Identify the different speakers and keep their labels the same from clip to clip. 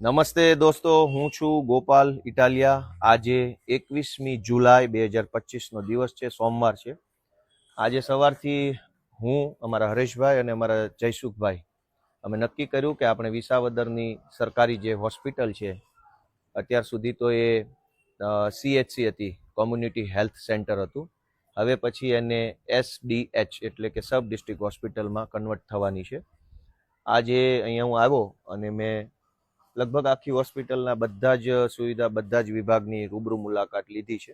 Speaker 1: નમસ્તે દોસ્તો, હું છું ગોપાલ ઇટાલિયા. આજે 21મી જુલાઈ 2025નો દિવસ છે, સોમવાર છે. આજે સવારથી હું, અમારા હરેશભાઈ અને અમારા જયસુખભાઈ અમે નક્કી કર્યું કે આપણે વિસાવદરની સરકારી જે હોસ્પિટલ છે, અત્યાર સુધી તો એ CHC હતી, કોમ્યુનિટી હેલ્થ સેન્ટર હતું. હવે પછી એને SDH એટલે કે સબ ડિસ્ટ્રિક્ટ હોસ્પિટલમાં કન્વર્ટ થવાની છે. આજે અહીંયા હું આવ્યો અને મેં લગભગ આખી હોસ્પિટલના બધા જ સુવિધા, બધા જ વિભાગની રૂબરૂ મુલાકાત લીધી છે.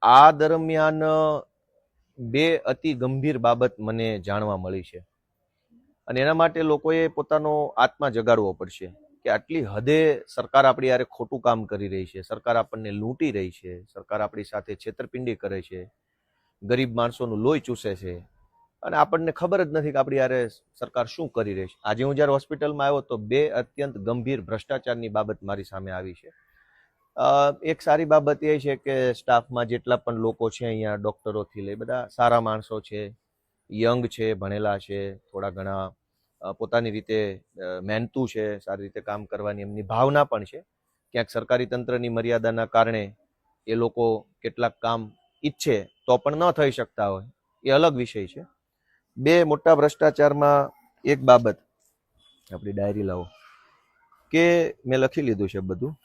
Speaker 1: આ દરમિયાન બે અતિ ગંભીર બાબત મને જાણવા મળી છે અને એના માટે લોકોએ પોતાનો આત્મા જગાડવો પડશે કે આટલી હદે સરકાર આપણી યારે ખોટું કામ કરી રહી છે, સરકાર આપણને લૂંટી રહી છે, સરકાર આપણી સાથે છેતરપિંડી કરે છે, ગરીબ માણસોનું લોહી ચૂસે છે અને આપણને ખબર જ નથી કે આપણી યારે સરકાર શું કરી રહી છે. આજે હું જ્યારે હોસ્પિટલમાં આવ્યો તો બે અત્યંત ગંભીર ભ્રષ્ટાચારની બાબત મારી સામે આવી છે. એક સારી બાબત એ છે કે સ્ટાફમાં જેટલા પણ લોકો છે અહીંયા, ડૉક્ટરોથી લઈ બધા સારા માણસો છે, યંગ છે, ભણેલા છે, થોડા ઘણા પોતાની રીતે મહેનતુ છે, સારી રીતે કામ કરવાની એમની ભાવના પણ છે. ક્યાંક સરકારી તંત્રની મર્યાદાના કારણે એ લોકો કેટલાક કામ ઈચ્છે તો પણ ન થઈ શકતા હોય, એ અલગ વિષય છે. બે મોટા ભ્રષ્ટાચારમાં એક બાબત, આપણી ડાયરી લાવો, કે મેં લખી લીધું છે બધું,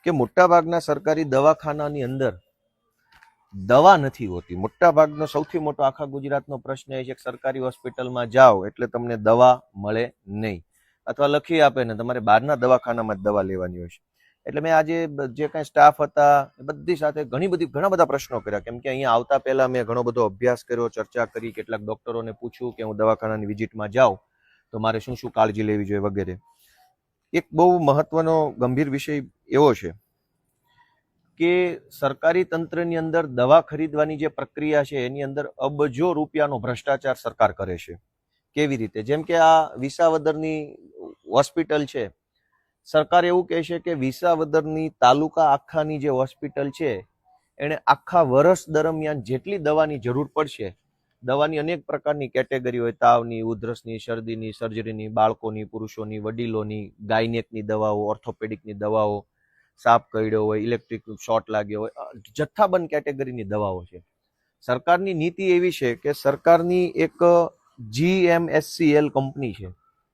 Speaker 1: કે મોટાભાગના સરકારી દવાખાનાની અંદર દવા નથી હોતી. મોટાભાગનો સૌથી મોટો આખા ગુજરાતનો પ્રશ્ન એ છે કે સરકારી હોસ્પિટલમાં જાઓ એટલે તમને દવા મળે નહીં, અથવા લખી આપે ને તમારે બહારના દવાખાનામાં જ દવા લેવાની હોય છે. એટલે મેં આજે જે કાંઈ સ્ટાફ હતા બધી સાથે ઘણા બધા પ્રશ્નો કર્યા, કેમ કે અહીંયા આવતા પહેલા મેં ઘણો બધો અભ્યાસ કર્યો, ચર્ચા કરી, કેટલાક ડૉક્ટરોને પૂછ્યું કે હું દવાખાનાની વિઝિટમાં જાઉં તો મારે શું શું કાળજી લેવી જોઈએ વગેરે. એક બહુ મહત્વનો ગંભીર વિષય એવો છે કે સરકારી તંત્રની અંદર દવા ખરીદવાની જે પ્રક્રિયા છે એની અંદર અબજો રૂપિયાનો ભ્રષ્ટાચાર સરકાર કરે છે. કેવી રીતે? જેમ કે આ વિસાવદરની હોસ્પિટલ છે, સરકાર એવું કહે છે કે વિસાવદરની તાલુકા આખાની જે હોસ્પિટલ છે એણે આખા વર્ષ દરમિયાન જેટલી દવાની જરૂર પડશે, દવાની અનેક પ્રકારની કેટેગરી હોય, તાવની, ઉધરસની, શરદીની, સર્જરીની, બાળકોની, પુરુષોની, વડીલોની, ગાયનેકની દવાઓ, ઓર્થોપેડિકની દવાઓ, સાપ કરડ્યો હોય, ઇલેક્ટ્રિક શોર્ટ લાગ્યો હોય, જથ્થાબંધ કેટેગરીની દવાઓ છે. સરકારની નીતિ એવી છે કે સરકારની એક GMSCL કંપની છે,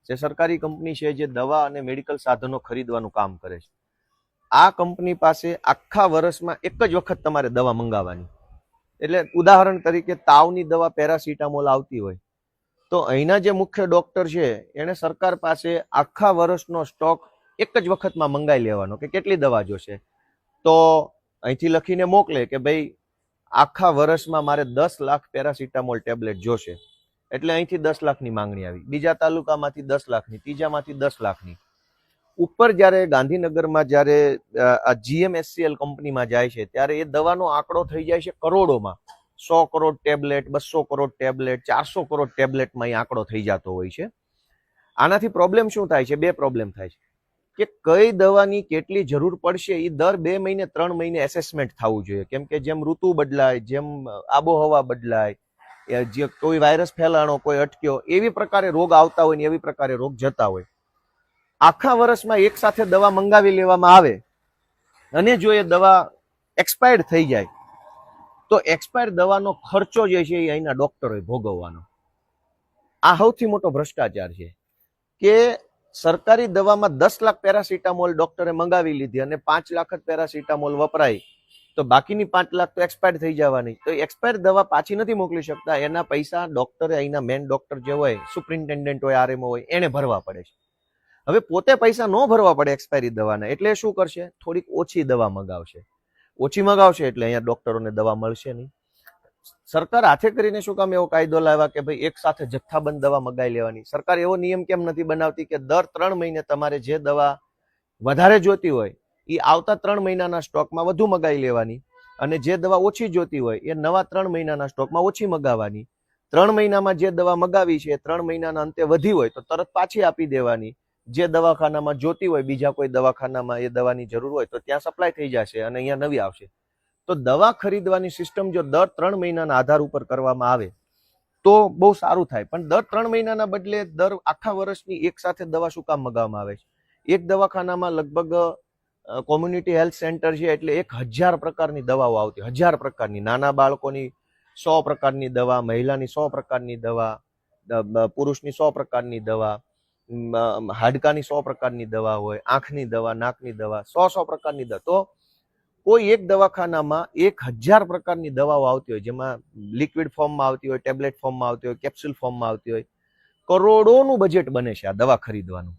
Speaker 1: જે સરકારી કંપની છે જે દવા અને મેડિકલ સાધનો ખરીદવાનું કામ કરે છે. આ કંપની પાસે આખા વર્ષમાં એક જ વખત તમારે દવા મંગાવવાની. એટલે ઉદાહરણ તરીકે તાવની દવા પેરાસિટામોલ આવતી હોય તો અહીંના જે મુખ્ય ડોક્ટર છે એને સરકાર પાસે આખા વર્ષનો સ્ટોક એક જ વખતમાં મંગાવી લેવાનો કે કેટલી દવા જોશે, તો અહીંથી લખીને મોકલે કે ભાઈ આખા વર્ષમાં મારે 10 લાખ પેરાસિટામોલ ટેબ્લેટ જોશે, એટલે અહીંથી 10 લાખની માંગણી આવી, બીજા તાલુકામાંથી 10 લાખની, ત્રીજામાંથી 10 લાખની. ઉપર જ્યારે ગાંધીનગરમાં જ્યારે આ GMSCL કંપનીમાં જાય છે ત્યારે એ દવાનો આંકડો થઈ જાય છે કરોડોમાં. 100 કરોડ ટેબ્લેટ, 200 કરોડ ટેબ્લેટ, 400 કરોડ ટેબ્લેટમાં એ આંકડો થઈ જતો હોય છે. આનાથી પ્રોબ્લેમ શું થાય છે? બે પ્રોબ્લેમ થાય છે કે કઈ દવાની કેટલી જરૂર પડશે એ દર 2 મહિને 3 મહિને એસેસમેન્ટ થવું જોઈએ, કેમ કે જેમ ઋતુ બદલાય, જેમ આબોહવા બદલાય, જે કોઈ વાયરસ ફેલાણો, કોઈ અટક્યો, એવી પ્રકારે રોગ આવતા હોય ને એવી પ્રકારે રોગ જતા હોય. આખા વર્ષમાં એક સાથે દવા મંગાવી લેવામાં આવે અને જો એ દવા એક્સપાયર્ડ થઈ જાય તો એક્સપાયર દવાનો ખર્ચો જે છે એ અહીંના ડોક્ટરોએ ભોગવવાનો. આ સૌથી મોટો ભ્રષ્ટાચાર છે કે સરકારી દવામાં 10 લાખ પેરાસિટામોલ ડોક્ટરે મંગાવી લીધી અને 5 લાખ જ પેરાસિટામોલ વપરાય તો બાકીની 5 લાખ તો એક્સપાયર થઈ જવાની. તો એક્સપાયર દવા પાછી નથી મોકલી શકતા, એના પૈસા ડોક્ટરે, અહીંના મેન ડોક્ટર જે હોય, સુપ્રિન્ટેન્ડન્ટ હોય, RMO હોય, એને ભરવા પડે છે. હવે પોતે પૈસા ન ભરવા પડે એક્સપાયરી દવાના, એટલે શું કરશે? થોડીક ઓછી દવા મગાવશે. ઓછી મગાવશે એટલે અહીંયા ડોક્ટરોને દવા મળશે નહીં. સરકાર હાથે કરીને શું કામ એવો કાયદો લાવ્યા કે ભાઈ એક સાથે જથ્થાબંધ દવા મગાવી લેવાની? સરકાર એવો નિયમ કેમ નથી બનાવતી કે દર 3 મહિને તમારે જે દવા વધારે જોતી હોય એ આવતા 3 મહિનાના સ્ટોકમાં વધુ મગાવી લેવાની, અને જે દવા ઓછી જોતી હોય એ નવા 3 મહિનાના સ્ટોકમાં ઓછી મગાવવાની. 3 મહિનામાં જે દવા મગાવી છે 3 મહિનાના અંતે વધી હોય તો તરત પાછી આપી દેવાની. જે દવાખાનામાં જોતી હોય, બીજા કોઈ દવાખાનામાં એ દવાની જરૂર હોય તો ત્યાં સપ્લાય થઈ જશે અને અહીંયા નવી આવશે. તો દવા ખરીદવાની સિસ્ટમ જો દર 3 મહિનાના આધાર ઉપર કરવામાં આવે તો બહુ સારું થાય. પણ દર 3 મહિનાના બદલે દર આખા વર્ષની એક સાથે દવા શું કામ મગાવવામાં આવે છે? એક દવાખાનામાં લગભગ કોમ્યુનિટી હેલ્થ સેન્ટર છે એટલે 1000 પ્રકારની દવાઓ આવતી, 1000 પ્રકારની. નાના બાળકોની 100 પ્રકારની દવા, મહિલાની 100 પ્રકારની દવા, પુરુષની 100 પ્રકારની દવા, હાડકાની 100 પ્રકારની દવા હોય, આંખની દવા, નાકની દવા, 100 પ્રકારની દવા. તો કોઈ એક દવાખાનામાં 1000 પ્રકારની દવાઓ આવતી હોય, જેમાં લિક્વિડ ફોર્મમાં આવતી હોય, ટેબ્લેટ ફોર્મમાં આવતી હોય, કેપ્સ્યુલ ફોર્મમાં આવતી હોય. કરોડોનું બજેટ બને છે આ દવા ખરીદવાનું.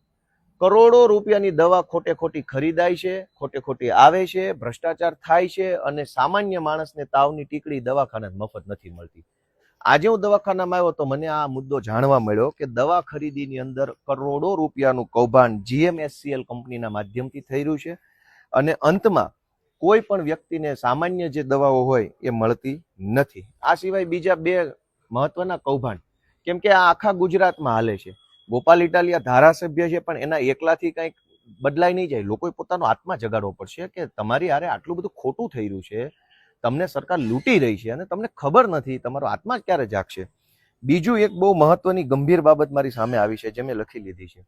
Speaker 1: કરોડો રૂપિયાની દવા ખોટે ખોટી ખરીદાય છે, ખોટે ખોટી આવે છે, ભ્રષ્ટાચાર થાય છે, અને સામાન્ય માણસને તાવની ટીકડી દવાખાના મફત નથી મળતી. આજે હું દવાખાનામાં આવ્યો તો મને આ મુદ્દો જાણવા મળ્યો કે દવા ખરીદીની અંદર કરોડો રૂપિયાનું કૌભાંડ GMSCL કંપનીના માધ્યમથી થઈ રહ્યું છે, અને અંતમાં કોઈ પણ વ્યક્તિને સામાન્ય જે દવાઓ હોય એ મળતી નથી. આ સિવાય બીજા 2 મહત્વના કૌભાંડ, કેમ કે આ આખા ગુજરાતમાં હાલે છે. ગોપાલ ઇટાલિયા ધારાસભ્ય છે, પણ એના એકલાથી કંઈક બદલાઈ નહીં જાય. લોકોએ પોતાનો આત્મા જગાડવો પડશે કે તમારી હારે આટલું બધું ખોટું થઈ રહ્યું છે, તમને સરકાર લૂંટી રહી છે અને તમને ખબર નથી, તમારો આત્મા ક્યારે જાગશે. બીજું એક બહુ મહત્વની ગંભીર બાબત મારી સામે આવી છે, જે મેં લખી લીધી છે,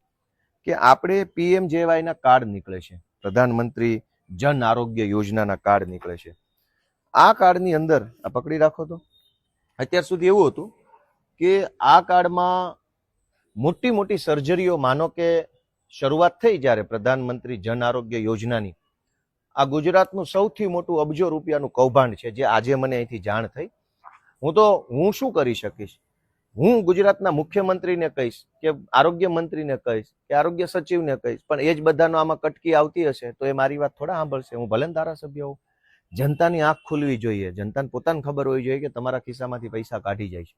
Speaker 1: કે આપણે PMJY ના કાર્ડ નીકળે છે, પ્રધાનમંત્રી જન આરોગ્ય યોજનાના કાર્ડ નીકળે છે. આ કાર્ડની અંદર આ પકડી રાખો તો અત્યાર સુધી એવું હતું કે આ કાર્ડમાં મોટી મોટી સર્જરીઓ, માનો કે શરૂઆત થઈ જ્યારે પ્રધાનમંત્રી જન આરોગ્ય યોજનાની, આ ગુજરાતનું સૌથી મોટું અબજો રૂપિયાનું કૌભાંડ છે, જે આજે મને અહીંથી જાણ થઈ. હું શું કરી શકીશ? હું ગુજરાતના મુખ્યમંત્રીને કહીશ, કે આરોગ્ય મંત્રીને કહીશ, કે આરોગ્ય સચિવને કહીશ, પણ એ જ બધાનો આમાં કટકી આવતી હશે તો એ મારી વાત થોડા સાંભળશે. હું ભલે ધારાસભ્ય હોઉં, જનતાની આંખ ખુલવી જોઈએ, જનતાને પોતાને ખબર હોવી જોઈએ કે તમારા ખિસ્સામાંથી પૈસા કાઢી જાય છે.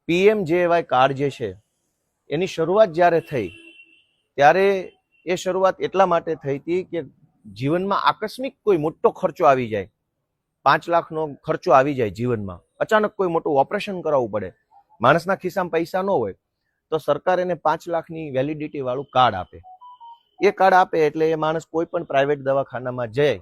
Speaker 1: PMJY કાર્ડ જે છે એની શરૂઆત જ્યારે થઈ ત્યારે એ શરૂઆત એટલા માટે થઈ હતી કે જીવનમાં આકસ્મિક કોઈ મોટો ખર્ચો આવી જાય, 5 લાખનો ખર્ચો આવી જાય જીવનમાં, અચાનક કોઈ મોટું ઓપરેશન કરાવવું પડે, માણસના ખિસ્સામાં પૈસા ન હોય, તો સરકાર એને 5 લાખની વેલિડિટી વાળું કાર્ડ આપે. એ કાર્ડ આપે એટલે એ માણસ કોઈ પણ પ્રાઇવેટ દવાખાનામાં જાય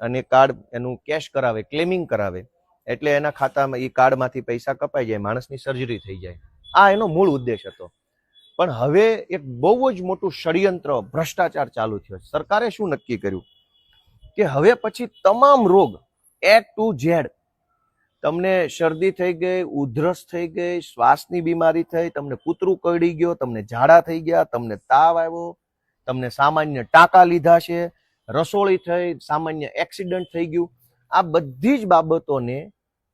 Speaker 1: અને કાર્ડ એનું કેશ કરાવે, ક્લેમિંગ કરાવે, એટલે એના ખાતામાં એ કાર્ડમાંથી પૈસા કપાઈ જાય, માણસની સર્જરી થઈ જાય. આ એનો મૂળ ઉદ્દેશ હતો. પણ હવે એક બહુ જ મોટું ષડયંત્ર, ભ્રષ્ટાચાર ચાલુ થયો. સરકારે શું નક્કી કર્યું કે હવે પછી તમામ રોગ A to Z, તમને શરદી થઈ ગઈ, ઉધરસ થઈ ગઈ, શ્વાસની બીમારી થઈ, તમને કૂતરું કરડી ગયો, તમને ઝાડા થઈ ગયા, તમને તાવ આવ્યો, તમને સામાન્ય ટાંકા લીધા છે, રસોળી થઈ, સામાન્ય એક્સિડન્ટ થઈ ગયું, આ બધી જ બાબતોને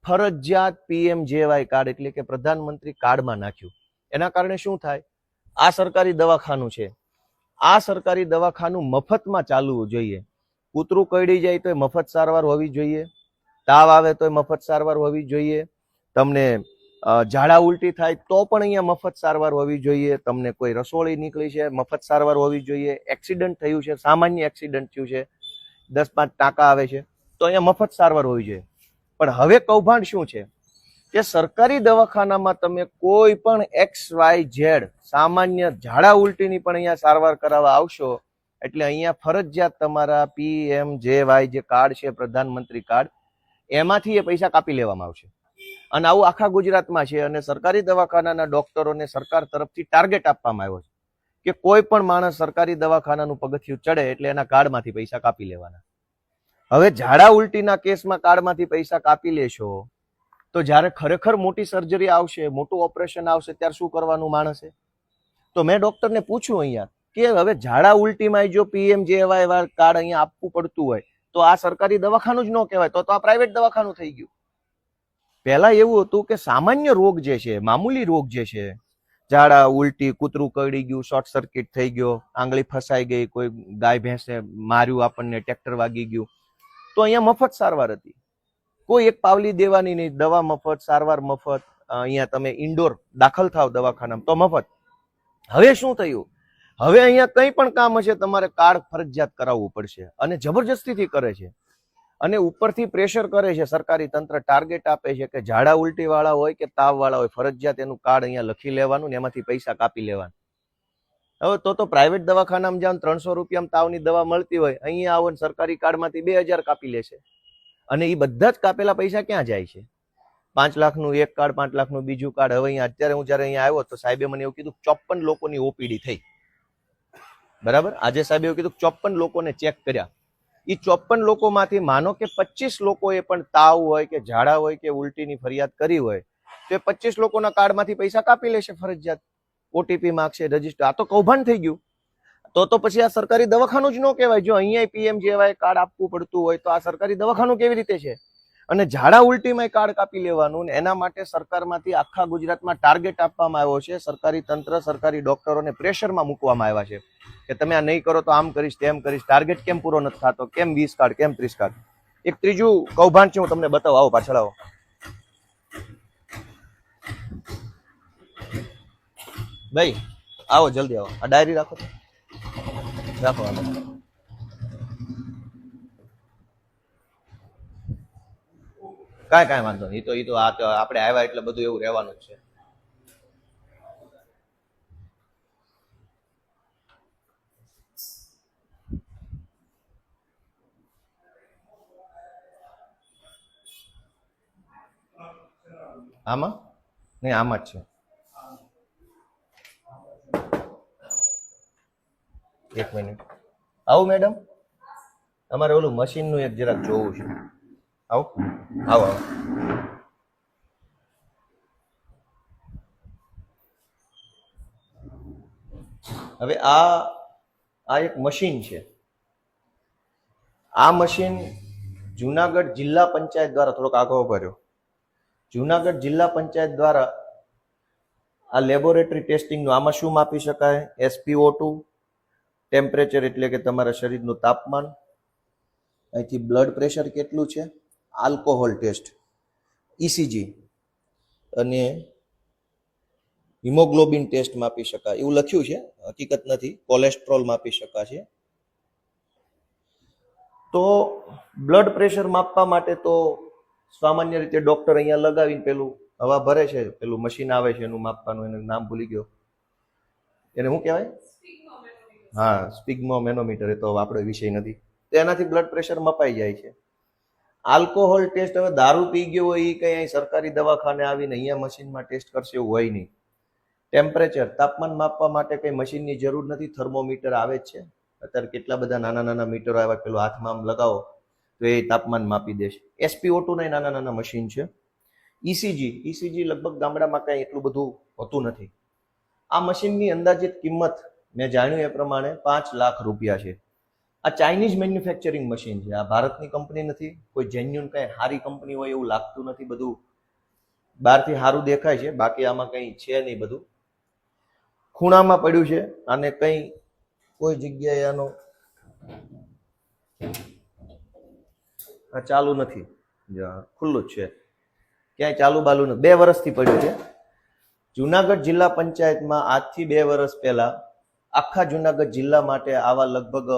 Speaker 1: ફરજિયાત PMJY કાર્ડ એટલે કે પ્રધાનમંત્રી કાર્ડમાં નાખ્યું. એના કારણે શું થાય? આ સરકારી દવાખાનું છે, આ સરકારી દવાખાનું મફતમાં ચાલવું જોઈએ. કૂતરું કરડી જાય તો મફત સારવાર હોવી જોઈએ, તાવ આવે તો મફત સારવાર હોવી જોઈએ, તમને ઝાડા ઉલટી થાય તો પણ અહીંયા મફત સારવાર હોવી જોઈએ, તમને કોઈ રસોળી નીકળી છે મફત સારવાર હોવી જોઈએ, એક્સિડન્ટ થયું છે, સામાન્ય એક્સિડન્ટ થયું છે, 10-5 ટાંકા આવે છે તો અહીંયા મફત સારવાર હોવી જોઈએ. પણ હવે કૌભાંડ શું છે કે સરકારી દવાખાનામાં તમે કોઈ પણ XYZ સામાન્ય ઝાડા ઉલટીની પણ અહીંયા સારવાર કરાવવા આવશો એટલે અહીંયા ફરજિયાત તમારા PMJY જે કાર્ડ છે, પ્રધાનમંત્રી કાર્ડ, એમાંથી એ પૈસા કાપી લેવામાં આવશે. અને આવું આખા ગુજરાતમાં છે. અને સરકારી દવાખાનાના ડોક્ટરોને સરકાર તરફથી ટાર્ગેટ આપવામાં આવ્યો છે કે કોઈ પણ માણસ સરકારી દવાખાનાનું પગથિયું ચડે એટલે એના કાર્ડમાંથી પૈસા કાપી લેવાના. હવે ઝાડા ઉલટીના કેસમાં કાર્ડમાંથી પૈસા કાપી લેશો તો જ્યારે ખરેખર મોટી સર્જરી આવશે, મોટું ઓપરેશન આવશે, ત્યારે શું કરવાનું માણસે? તો મેં ડોક્ટરને પૂછ્યું અહીંયા કે હવે ઝાડા ઉલટીમાં જો PMJY કાર્ડ અહીંયા આપવું પડતું હોય તો આ સરકારી દવાખાનું જ ન કહેવાય, તો આ પ્રાઇવેટ દવાખાનું થઈ ગયું. પહેલા એવું હતું કે સામાન્ય રોગ જે છે, મામૂલી રોગ જે છે, ઝાડા ઉલટી, કૂતરું કરડી ગયું, શોર્ટ સર્કિટ થઈ ગયો, આંગળી ફસાઈ ગઈ, કોઈ ગાય ભેંસે માર્યું, આપણને ટ્રેક્ટર વાગી ગયું, તો અહીંયા મફત સારવાર હતી. કોઈ એક પાવલી દેવાની નહીં, દવા મફત, સારવાર મફત. અહીંયા તમે ઇન્ડોર દાખલ થાવ દવાખાનામાં તો મફત. હવે શું થયું? હવે અહીંયા કંઈ પણ કામ હશે તમારે કાર્ડ ફરજિયાત કરાવવું પડશે, અને જબરજસ્તીથી કરે છે. અને ઉપરથી પ્રેશર કરે છે સરકારી તંત્ર, ટાર્ગેટ આપે છે કે ઝાડા ઉલટી વાળા હોય કે તાવ વાળા હોય, ફરજિયાત એનું કાર્ડ અહીંયા લખી લેવાનું ને એમાંથી પૈસા કાપી લેવાનું. હવે તો પ્રાઇવેટ દવાખાનામાં જાઓ 300 રૂપિયામાં તાવની દવા મળતી હોય, અહીંયા આવો ને સરકારી કાર્ડમાંથી 2000 કાપી લેશે. અને એ બધા જ કાપેલા પૈસા ક્યાં જાય છે? 5 લાખનું એક કાર્ડ, 5 લાખનું બીજું કાર્ડ. હવે અહીંયા અત્યારે હું જયારે અહીંયા આવ્યો તો સાહેબે મને એવું કીધું 54 લોકોની OPD થઈ. બરાબર. આજે સાહેબ એવું કીધું 54 લોકોને ચેક કર્યા. એ 54 લોકોમાંથી માનો કે 25 લોકોએ પણ તાવ હોય કે ઝાડા હોય કે ઉલટીની ફરિયાદ કરી હોય તો એ 25 લોકોના કાર્ડમાંથી પૈસા કાપી લેશે ફરજિયાત. ઓટીપી માંગશે, રજીસ્ટર. આ તો કૌભાંડ થઈ ગયું. તો પછી આ સરકારી દવાખાનું જ ન કહેવાય. જો અહીંયા પીએમજેવાય કાર્ડ આપવું પડતું હોય તો આ સરકારી દવાખાનું કેવી રીતે છે? અને ઝાડા ઉલટીમાં કાર્ડ કાપી લેવાનું. એના માટે સરકારમાંથી આખા ગુજરાતમાં ટાર્ગેટ આપવામાં આવ્યો છે. સરકારી તંત્ર, સરકારી ડોક્ટરોને પ્રેશરમાં મૂકવામાં આવ્યા છે કે તમે આ નહીં કરો તો આમ કરીશ, તેમ કરીશ. ટાર્ગેટ કેમ પૂરો નથી થતો? કેમ 20 કાર્ડ, કેમ 30 કાર્ડ? એક ત્રીજું કૌભાંડ છે, હું તમને બતાવું. આવો પાછળ આવો. ભાઈ આવો, જલ્દી આવો. આ ડાયરી રાખો તો રાખો. કાંઈ વાંધો નહીં. એ તો આપણે આવ્યા એટલે બધું એવું રહેવાનું જ છે. આમાં નહીં, આમાં જ છે. એક મિનિટ. આવું મેડમ, તમારે ઓલું મશીનનું એક જરાક જોવું છે. આવો આવો આવો. હવે આ એક મશીન છે. આ મશીન જુનાગઢ જિલ્લા પંચાયત દ્વારા, થોડોક આગળ ભર્યો, જુનાગઢ જિલ્લા પંચાયત દ્વારા આ લેબોરેટરી ટેસ્ટિંગનું. આમાં શું માપી શકાય? SpO2, ટેમ્પરેચર એટલે કે તમારા શરીરનું તાપમાન, અહીંથી બ્લડ પ્રેશર કેટલું છે, આલ્કોહોલ ટેસ્ટ, ECG અને હિમોગ્લોબિન ટેસ્ટ માપી શકાય. એવું લખ્યું છે, હકીકત નથી. કોલેસ્ટ્રોલ માપી શકાશે. તો બ્લડ પ્રેશર માપવા માટે તો સામાન્ય રીતે ડોક્ટર અહીંયા લગાવીને પેલું હવા ભરે છે, પેલું મશીન આવે છે એનું માપવાનું, એનું નામ ભૂલી ગયો, એને શું કહેવાય? હા, સ્પિગ્મોમેનોમીટર. એ તો આપણો વિષય નથી. તો એનાથી બ્લડ પ્રેશર મપાઈ જાય છે. આલ્કોહોલ ટેસ્ટ, હવે દારૂ પી ગયો હોય એ કઈ સરકારી દવાખાને આવીને અહીંયા મશીનમાં ટેસ્ટ કરશે એવું હોય નહીં. ટેમ્પરેચર, તાપમાન માપવા માટે કઈ મશીનની જરૂર નથી. થર્મોમીટર આવે જ છે અત્યારે. કેટલા બધા નાના નાના મીટરો આવ્યા, પેલો હાથમાં આમ લગાવો તો એ તાપમાન માપી દેશે. SpO2 ના નાના નાના મશીન છે. ECG લગભગ ગામડામાં કઈ એટલું બધું હોતું નથી. આ મશીનની અંદાજિત કિંમત મેં જાણ્યું એ પ્રમાણે 5 લાખ રૂપિયા છે. આ ચાઇનીઝ મેન્યુફેક્ચરિંગ મશીન છે. આ ભારતની કંપની નથી. કોઈ જેન્યુન કઈ સારી કંપની હોય એવું લાગતું નથી. બધું બહારથી સારું દેખાય છે, બાકી આમાં કઈ છે નહીં. બધું ખૂણામાં પડ્યું છે. અને કઈ કોઈ જગ્યાએ આનો ચાલુ નથી, ખુલ્લું જ છે, ક્યાંય ચાલુ બાલુ નથી. 2 વર્ષથી પડ્યું છે. જુનાગઢ જિલ્લા પંચાયતમાં આજથી 2 વર્ષ પહેલા આખા જુનાગઢ જિલ્લા માટે આવા લગભગ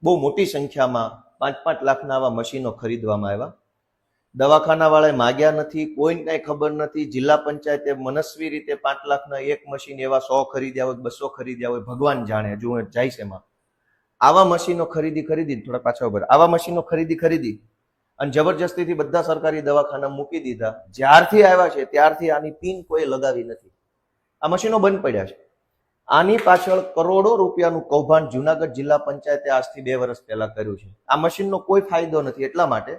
Speaker 1: બહુ મોટી સંખ્યામાં 5-5 લાખના આવા મશીનો ખરીદવામાં આવ્યા. દવાખાના વાળાએ માગ્યા નથી, કોઈને કઈ ખબર નથી. જિલ્લા પંચાયતે મનસ્વી રીતે 5 લાખના એક મશીન એવા 100 ખરીદ્યા હોય, 200 ખરીદ્યા હોય, ભગવાન જાણે. જો જાય છે એમાં. આવા મશીનો ખરીદી થોડા પાછા ઉપર, આવા મશીનો ખરીદી અને જબરજસ્તીથી બધા સરકારી દવાખાના મૂકી દીધા. જ્યારથી આવ્યા છે ત્યારથી આની પિન કોઈ લગાવી નથી. આ મશીનો બંધ પડ્યા છે. આની પાછળ કરોડો રૂપિયાનું કૌભાંડ જુનાગઢ જિલ્લા પંચાયતે આજથી 2 વર્ષ પહેલા કર્યું છે. આ મશીનનો કોઈ ફાયદો નથી, એટલા માટે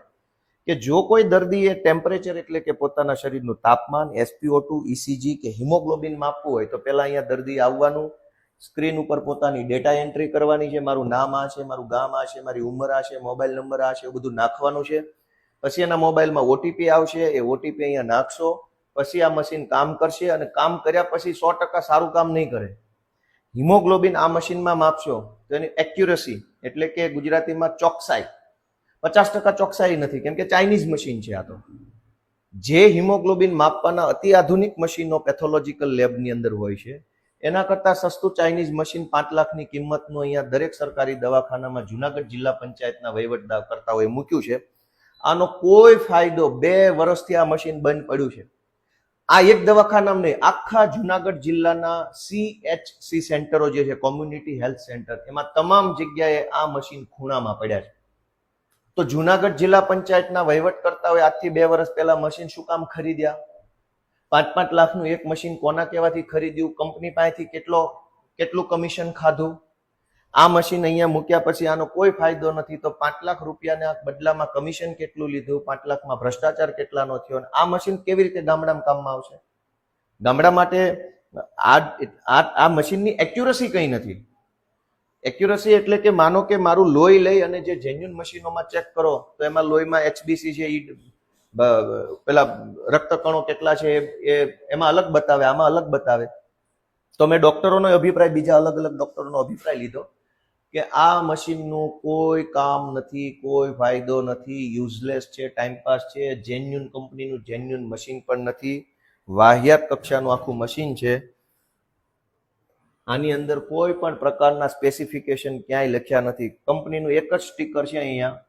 Speaker 1: કે જો કોઈ દર્દીએ ટેમ્પરેચર એટલે કે પોતાના શરીરનું તાપમાન, SpO2, ECG કે હિમોગ્લોબિન માપવું હોય તો પહેલા અહીંયા દર્દી આવવાનું, સ્ક્રીન ઉપર પોતાની ડેટા એન્ટ્રી કરવાની છે. મારું નામ આ છે, મારું ગામ આ છે, મારી ઉંમર આ છે, મોબાઈલ નંબર આ છે, એવું બધું નાખવાનું છે. પછી એના મોબાઈલમાં OTP આવશે, એ OTP અહીંયા નાખશો. પછી આ મશીન કામ કરશે અને કામ કર્યા પછી 100% સારું કામ નહીં કરે. હિમોગ્લોબિન આ મશીનમાં માપશો તો એની એક્યુરસી એટલે કે ગુજરાતીમાં ચોકસાઈ 50% ચોકસાઈ નથી, કેમ કે ચાઇનીઝ મશીન છે આ તો. જે હિમોગ્લોબિન માપવાના અતિ આધુનિક મશીનો પેથોલોજીકલ લેબની અંદર હોય છે, એના કરતા સસ્તું ચાઇનીઝ મશીન 5 લાખની કિંમતનું અહીંયા દરેક સરકારી દવાખાનામાં જુનાગઢ જિલ્લા પંચાયતના વહીવટદાર કરતાઓએ મૂક્યું છે. આનો કોઈ ફાયદો 2 વર્ષથી આ મશીન બંધ પડ્યું છે. આ એક દવાખાનામાં નહીં, આખા જુનાગઢ જિલ્લાના CHC સેન્ટરો જે છે, કોમ્યુનિટી હેલ્થ સેન્ટર, એમાં તમામ જગ્યાએ આ મશીન ખૂણામાં પડ્યા છે. તો જુનાગઢ જિલ્લા પંચાયતના વહીવટકર્તાઓએ આજથી 2 વર્ષ પહેલા મશીન શું કામ ખરીદ્યા? 5-5 લાખનું એક મશીન કોના કહેવાથી ખરીદ્યું? કંપની પાસેથી કેટલું કમિશન ખાધું? આ મશીન અહીંયા મૂક્યા પછી આનો કોઈ ફાયદો નથી, તો 5 લાખ રૂપિયાના બદલામાં કમિશન કેટલું લીધું, 5 લાખમાં ભ્રષ્ટાચાર કેટલાનો થયો, અને આ મશીન કેવી રીતે ગામડામાં કામમાં આવશે? ગામડા માટે આ મશીનની એક્યુરસી કઈ નથી. એક્યુરસી એટલે કે માનો કે મારું લોહી લઈ અને જે જેન્યુન મશીનોમાં ચેક કરો તો એમાં લોહીમાં HbC છે, પેલા રક્તકણો કેટલા છે એ એમાં અલગ બતાવે, આમાં અલગ બતાવે. તો મેં ડોક્ટરોનો અભિપ્રાય, બીજા અલગ અલગ ડોક્ટરોનો અભિપ્રાય લીધો કે આ મશીનનું કોઈ કામ નથી, કોઈ ફાયદો નથી, યુઝલેસ છે, ટાઈમપાસ છે, જેન્યુન કંપનીનું જેન્યુન મશીન પણ નથી, વાહિયાત કક્ષાનું આખું મશીન છે. આની અંદર કોઈ પણ પ્રકારના સ્પેસિફિકેશન ક્યાંય લખ્યા નથી. કંપનીનું એક જ સ્ટીકર છે અહીંયા,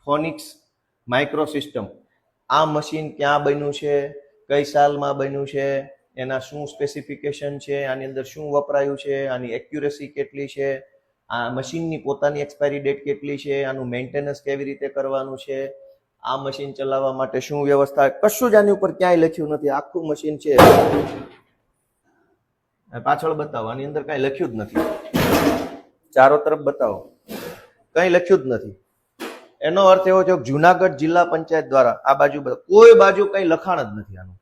Speaker 1: ફોનિક્સ માઇક્રો સિસ્ટમ. આ મશીન ક્યાં બન્યું છે, કઈ સાલમાં બન્યું છે, એના શું સ્પેસિફિકેશન છે, આની અંદર શું વપરાયું છે, આની એક્યુરેસી કેટલી છે, આ મશીનની પોતાની એક્સપાયરી ડેટ કેટલી છે, આનું મેન્ટેનન્સ કેવી રીતે કરવાનું છે, આ મશીન ચલાવવા માટે શું વ્યવસ્થા, કશું જ આની ઉપર ક્યાંય લખ્યું નથી. આખું મશીન છે, પાછળ બતાવો, આની અંદર કઈ લખ્યું જ નથી. ચારો તરફ બતાવો, કઈ લખ્યું જ નથી. એનો અર્થ એવો છે કે જુનાગઢ જિલ્લા પંચાયત દ્વારા આ બાજુ કોઈ બાજુ કઈ લખાણ જ નથી આનું.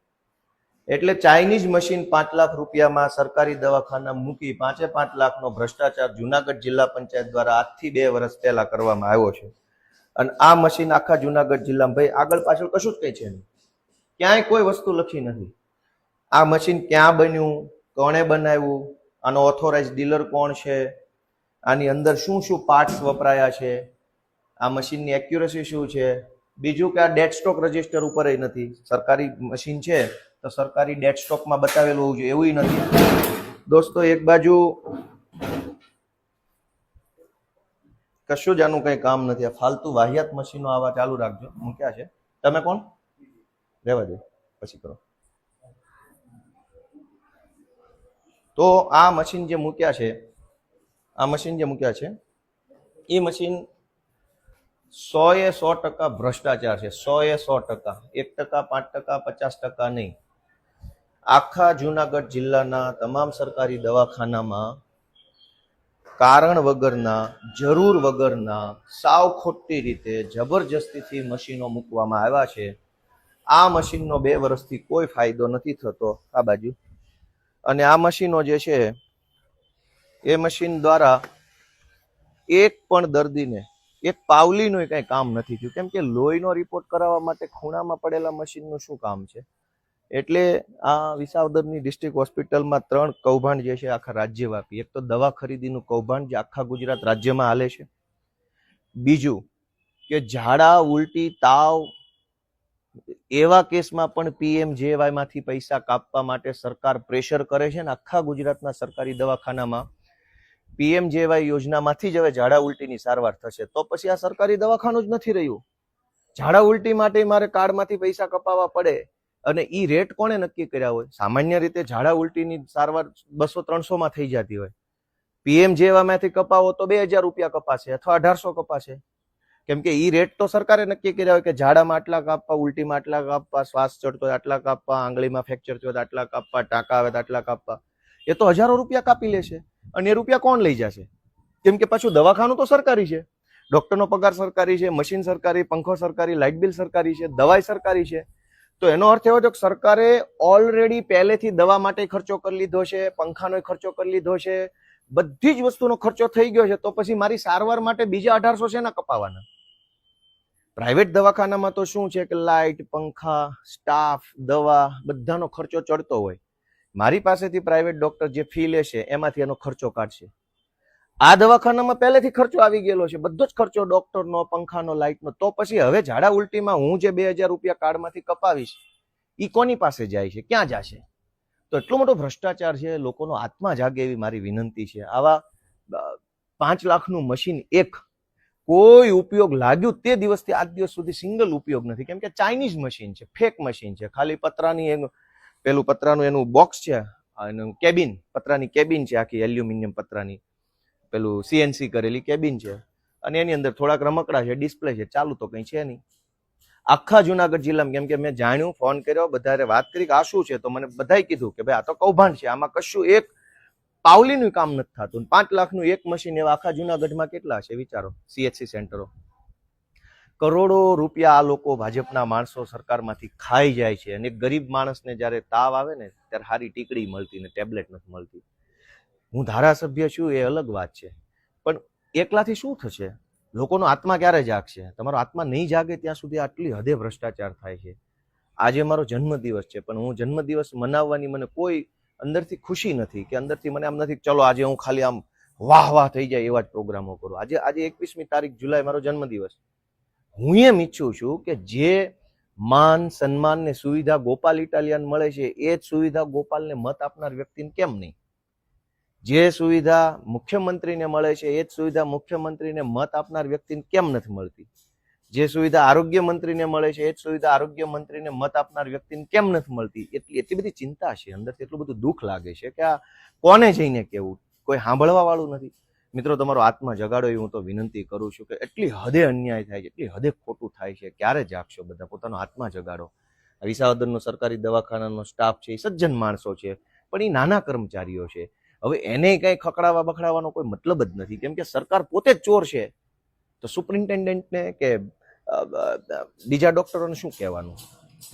Speaker 1: એટલે ચાઇનીઝ મશીન 5 લાખ રૂપિયામાં સરકારી દવાખાના મૂકી 5 લાખનો ભ્રષ્ટાચાર જુનાગઢ જિલ્લા પંચાયત દ્વારા આજથી 2 વર્ષ પહેલા કરવામાં આવ્યો છે. અને આ મશીન આખા જુનાગઢ જિલ્લામાં, ભાઈ આગળ પાછળ કશું જ કઈ છે નહીં, ક્યાંય કોઈ વસ્તુ લખી નથી. આ મશીન ક્યાં બન્યું, કોણે બનાવ્યું, આનો ઓથોરાઇઝ ડીલર કોણ છે, આની અંદર શું શું પાર્ટ્સ વપરાયા છે, આ મશીનની એક્યુરેસી શું છે. બીજું કે આ ડેડ સ્ટોક રજિસ્ટર ઉપર નથી. સરકારી મશીન છે તો સરકારી ડેડ સ્ટોકમાં બતાવેલું હોવું જોઈએ, એવું નથી. દોસ્તો એક બાજુ કશું જ આનું કઈ કામ નથી. આ ફાલતુ વાહિયાત મશીનો આવા ચાલુ રાખજો. મૂક્યા છે. તમે કોણ? રહેવા દો, પછી કરો. તો આ મશીન જે મૂક્યા છે, આ મશીન જે મૂક્યા છે એ મશીન 100% ભ્રષ્ટાચાર છે. 100%, 1%, 5%, 50% નહીં. આખા જુનાગઢ જિલ્લાના તમામ સરકારી દવાખાનામાં કારણ વગરના, જરૂર વગરના, સાવ ખોટી રીતે જબરજસ્તીથી મશીનો મૂકવામાં આવ્યા છે. આ મશીનનો 2 વર્ષથી કોઈ ફાયદો નથી થતો. આ બાજુ અને આ મશીનો જે છે એ મશીન દ્વારા એક પણ દર્દીને એક પાવલીનું કઈ કામ નથી થયું. કેમ કે લોહીનો રિપોર્ટ કરાવવા માટે ખૂણામાં પડેલા મશીનનું શું કામ છે? એટલે આ વિસાવદરની ડિસ્ટ્રિક્ટ હોસ્પિટલમાં 3 કૌભાંડ જે છે આખા રાજ્યવ્યાપી. એક તો દવા ખરીદીનું કૌભાંડ જે આખા ગુજરાત રાજ્યમાં હાલે છે. બીજું કે ઝાડા, ઉલટી, તાવ એવા કેસમાં પણ PMJY માંથી પૈસા કાપવા માટે સરકાર પ્રેશર કરે છે ને આખા ગુજરાતના સરકારી દવાખાનામાં PMJY યોજનામાંથી જ હવે ઝાડા ઉલટીની સારવાર થશે. તો પછી આ સરકારી દવાખાનું જ નથી રહ્યું. ઝાડા ઉલટી માટે મારે કાર્ડમાંથી પૈસા કપાવવા પડે અને ઈ રેટ કોણે નક્કી કર્યા હોય? સામાન્ય રીતે ઝાડા ઉલટીની સારવાર 200-300 માં થઈ જતી હોય. PMJY માંથી કપાવો તો 2000 રૂપિયા કપાશે અથવા 1800 કપાશે. કેમ કે ઈ રેટ તો સરકારે નક્કી કર્યા હોય કે ઝાડામાં આટલા કાપવા, ઉલટીમાં આટલા કાપવા, શ્વાસ ચડતો હોય આટલા કાપવા, આંગળીમાં ફ્રેક્ચર થયો આટલા કાપવા, ટાંકા આવે આટલા કાપવા. એ તો હજારો રૂપિયા કાપી લેશે. અને એ રૂપિયા કોણ લઈ જશે? કેમ કે પાછું દવાખાનું તો સરકારી છે, ડોક્ટરનો પગાર સરકારી છે, મશીન સરકારી, પંખો સરકારી, લાઇટ બિલ સરકારી છે, દવાઈ સરકારી છે. તો એનો અર્થ એવો છે કે સરકારે ઓલરેડી પહેલેથી દવા માટે ખર્ચો કરી લીધો છે, પંખાનો ખર્ચો કરી લીધો છે, બધી જ વસ્તુનો ખર્ચો થઈ ગયો છે. તો પછી મારી સારવાર માટે બીજા 1800 શેના કપાવાના? પ્રાઇવેટ દવાખાનામાં તો શું છે કે લાઇટ, પંખા, સ્ટાફ, દવા બધાનો ખર્ચો ચડતો હોય. મારી પાસેથી પ્રાઇવેટ ડોક્ટર જે ફી લે છે એમાંથી એનો ખર્ચો કાઢશે. આ દવાખાનામાં પહેલેથી ખર્ચો આવી ગયેલો છે, બધો જ ખર્ચો ડોક્ટરનો, પંખાનો, લાઇટનો. તો પછી હવે ઝાડા ઉલટીમાં હું જે 2000 રૂપિયા કાર્ડમાંથી કપાવીશ ઈ કોની પાસે જાય છે, ક્યાં જશે? તો એટલો મોટો ભ્રષ્ટાચાર છે. લોકોનો આત્મા જાગે એવી મારી વિનંતી છે. આવા 5 લાખનું મશીન એક કોઈ ઉપયોગ લાગ્યું તે દિવસથી આજ દિવસ સુધી સિંગલ ઉપયોગ નથી. કેમ કે ચાઇનીઝ મશીન છે, ફેક મશીન છે. ખાલી પતરાની એનું પેલું પતરાનું એનું બોક્સ છે, એનું કેબિન, પતરાની કેબિન છે, આખી એલ્યુમિનિયમ પતરાની પેલું CNC કરેલી કેબિન છે. અને એની અંદર થોડાક રમકડા છે, ડિસ્પ્લે છે, ચાલુ તો કઈ છે નહીં. આખા જુનાગઢ જિલ્લામાં, કેમ કે મેં જાણ્યું, ફોન કર્યો, બધારે વાત કરી કે આ શું છે, તો મને બધાએ કીધું કે ભાઈ આ તો કૌભાંડ છે, આમાં કશું એક પાવલીનું કામ નથી થતું. 5 લાખનું એક મશીન એવા આખા જુનાગઢમાં કેટલા છે વિચારો, CHC સેન્ટરો. કરોડો રૂપિયા આ લોકો ભાજપના માણસો સરકારમાંથી ખાઈ જાય છે, અને ગરીબ માણસને જ્યારે તાવ આવે ને ત્યારે સારી ટીકડી મળતી ને ટેબ્લેટ નથી મળતી. હું ધારાસભ્ય છું એ અલગ વાત છે, પણ એકલાથી શું થશે? લોકોનો આત્મા ક્યારે જાગશે? તમારો આત્મા નહીં જાગે ત્યાં સુધી આટલી હદે ભ્રષ્ટાચાર થાય છે. આજે મારો જન્મદિવસ છે, પણ હું જન્મદિવસ મનાવવાની મને કોઈ અંદરથી ખુશી નથી, કે અંદરથી મને આમ નથી ચલો આજે હું ખાલી આમ વાહ વાહ થઈ જાય એવા જ પ્રોગ્રામો કરું. આજે 21મી તારીખ જુલાઈ મારો જન્મદિવસ. હું એમ ઈચ્છું છું કે જે માન સન્માન ને સુવિધા ગોપાલ ઇટાલિયન મળે છે એ જ સુવિધા ગોપાલને મત આપનાર વ્યક્તિને કેમ નહીં? જે સુવિધા મુખ્યમંત્રીને મળે છે એ જ સુવિધા મુખ્યમંત્રીને મત આપનાર વ્યક્તિને કેમ નથી મળતી? જે સુવિધા આરોગ્ય મંત્રીને મળે છે એ જ સુવિધા આરોગ્ય મંત્રીને મત આપનાર વ્યક્તિને કેમ નથી મળતી? એટલી બધી ચિંતા છે અંદરથી, એટલું બધું દુઃખ લાગે છે કે આ કોને જઈને કેવું, કોઈ સાંભળવા વાળું નથી. મિત્રો, તમારો આત્મા જગાડો એ હું તો વિનંતી કરું છું કે એટલી હદે અન્યાય થાય છે, એટલી હદે ખોટું થાય છે. ક્યારે જાગશો બધા? પોતાનો આત્મા જગાડો. વિસાવદરનો સરકારી દવાખાનાનો સ્ટાફ છે એ સજ્જન માણસો છે, પણ એ નાના કર્મચારીઓ છે. હવે એને કંઈ ખકડાવા બખડાવાનો કોઈ મતલબ જ નથી, કેમ કે સરકાર પોતે જ ચોર છે. તો સુપ્રિન્ટેન્ડન્ટને કે બીજા ડોક્ટરોને શું કહેવાનું?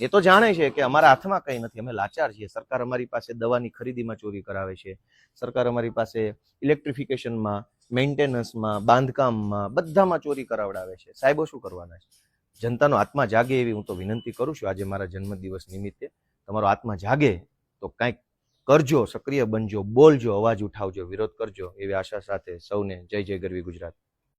Speaker 1: એ તો જાણે છે કે અમારા હાથમાં કંઈ નથી, અમે લાચાર છીએ. સરકાર અમારી પાસે દવાની ખરીદીમાં ચોરી કરાવે છે, સરકાર અમારી પાસે ઇલેક્ટ્રિફિકેશનમાં, મેન્ટેનન્સમાં, બાંધકામમાં, બધામાં ચોરી કરાવડાવે છે. સાહેબો શું કરવાના છે? જનતાનો આત્મા જાગે એવી હું તો વિનંતી કરું છું. આજે મારા જન્મદિવસ નિમિત્તે તમારો આત્મા જાગે તો કંઈક કરજો, સક્રિય બનજો, બોલજો, અવાજ ઉઠાવજો, વિરોધ કરજો એવી આશા સાથે સૌને જય જય ગરવી ગુજરાત.